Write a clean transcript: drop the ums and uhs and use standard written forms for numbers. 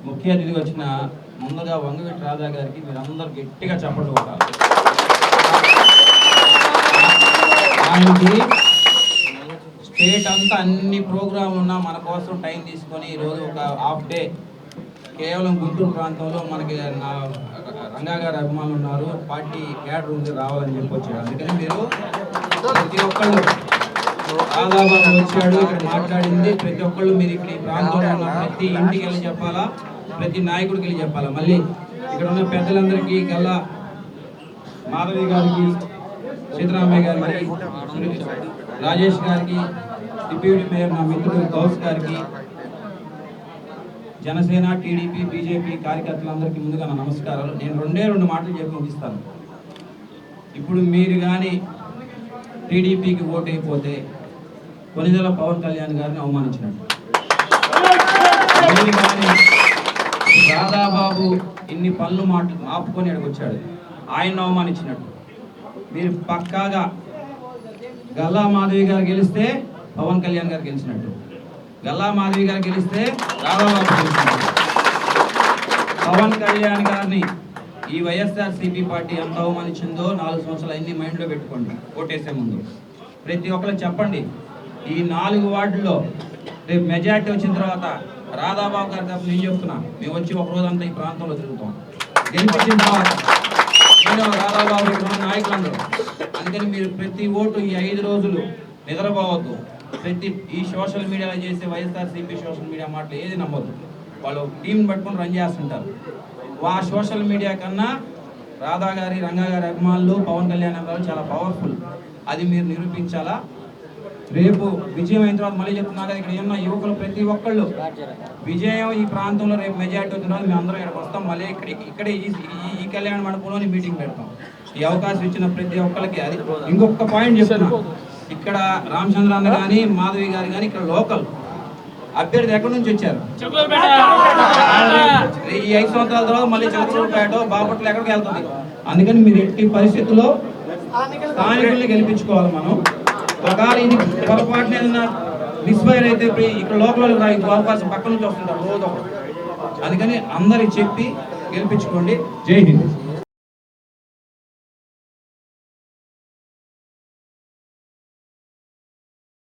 ముఖ్య అతిథిగా వచ్చిన ముందుగా వంగవీటి రాధా గారికి మీరందరూ గట్టిగా చప్పట్లు కొట్టాలి. ఆయనకి స్టేట్ అంతా అన్ని ప్రోగ్రాంలు ఉన్నా మన కోసం టైం తీసుకొని ఈరోజు ఒక హాఫ్ డే కేవలం గుంటూరు ప్రాంతంలో మనకి రంగా గారి అభిమానులు ఉన్నారు, పార్టీ క్యాడర్ ఉంది, రావాలని చెప్పి వచ్చాడు. అందుకని మీరు ప్రతి ఒక్కళ్ళు రాధాబాబు వచ్చాడు, ఇక్కడ మాట్లాడింది ప్రతి ఒక్కళ్ళు మీరు ఇక్కడ ఈ ప్రాంతంలో ఉన్న ప్రతి ఇంటికి వెళ్ళి చెప్పాలా, ప్రతి నాయకుడికి వెళ్ళి చెప్పాలా. మళ్ళీ ఇక్కడ ఉన్న పెద్దలందరికీ గల్లా మాధవి గారికి, సీతారామయ్య గారికి, రాజేష్ గారికి, డిప్యూటీ మేయర్ నా మిత్రుడు గౌస్ గారికి, జనసేన, టీడీపీ, బీజేపీ కార్యకర్తలందరికీ ముందుగా నా నమస్కారాలు. నేను రెండు మాటలు చెప్పి ముగిస్తాను. ఇప్పుడు మీరు కానీ టీడీపీకి ఓటు అయిపోతే కొనిదెల పవన్ కళ్యాణ్ గారిని అవమానించినట్టు, మీరు కానీ రాధాబాబు ఇన్ని పనులు ఆపుకొని అడిగొచ్చాడు, ఆయన అవమానించినట్టు. మీరు పక్కాగా గల్లా మాధవి గారు గెలిస్తే పవన్ కళ్యాణ్ గారు గెలిచినట్టు, గల్లా మాధవి గారు గెలిస్తే రాధాబాబు గెలిచినట్టు. పవన్ కళ్యాణ్ గారిని ఈ వైఎస్ఆర్సీపీ పార్టీ ఎంత అవమానించిందో 4 సంవత్సరాలు అన్ని మైండ్లో పెట్టుకోండి. ఓటేసే ముందు ప్రతి ఒక్కరు చెప్పండి, ఈ 4 వార్డుల్లో రేపు మెజార్టీ వచ్చిన తర్వాత రాధాబాబు గారి తరఫున నేను చెప్తున్నా, మేము వచ్చి ఒక రోజంతా ఈ ప్రాంతంలో తిరుగుతాం. గెలిపించిన తర్వాత నేను రాధాబాబు ఇక్కడ ఉన్న నాయకులందరూ. అందుకని మీరు ప్రతి ఓటు ఈ 5 రోజులు నిద్రపోవద్దు. ప్రతి ఈ సోషల్ మీడియాలో చేసే వైఎస్ఆర్సీపీ సోషల్ మీడియా మాటలు ఏది నమ్మొద్దు. వాళ్ళు టీం పట్టుకొని రన్ చేస్తుంటారు. ఆ సోషల్ మీడియా కన్నా రాధా గారి, రంగా గారి అభిమానులు, పవన్ కళ్యాణ్ గారు చాలా పవర్ఫుల్. అది మీరు నిరూపించాలా. రేపు విజయం అయిన తర్వాత మళ్ళీ చెప్తున్నా కదా, ఇక్కడ ఉన్న యువకులు ప్రతి ఒక్కళ్ళు విజయం ఈ ప్రాంతంలో రేపు మెజార్టీ వచ్చిన మేము అందరం ఇక్కడికి వస్తాం. మళ్ళీ ఇక్కడే ఈ కళ్యాణ మండపంలోని మీటింగ్ పెడతాం. ఈ అవకాశం ఇచ్చిన ప్రతి ఒక్కరికి. అది ఇంకొక పాయింట్ చెప్తున్నా, ఇక్కడ రామచంద్ర అన్న కానీ, మాధవి గారు కానీ ఇక్కడ లోకల్ అభ్యర్థి ఎక్కడి నుంచి వచ్చారు? ఈ 5 సంవత్సరాల తర్వాత మళ్ళీ చిలకలూరుపేట, బాపట్ల ఎక్కడికి వెళ్తుంది. అందుకని మీరు ఎట్టి పరిస్థితుల్లో స్థానికుల్ని గెలిపించుకోవాలి. మనం ఒకవేళ ఇది పొరపాటున ఏదన్నా మిస్ఫైర్ అయితే ఇక్కడ లోకల్ అవకాశం పక్క నుంచి వస్తుంటారు రోజు. అందుకని అందరికి చెప్పి గెలిపించుకోండి. జై హింద్.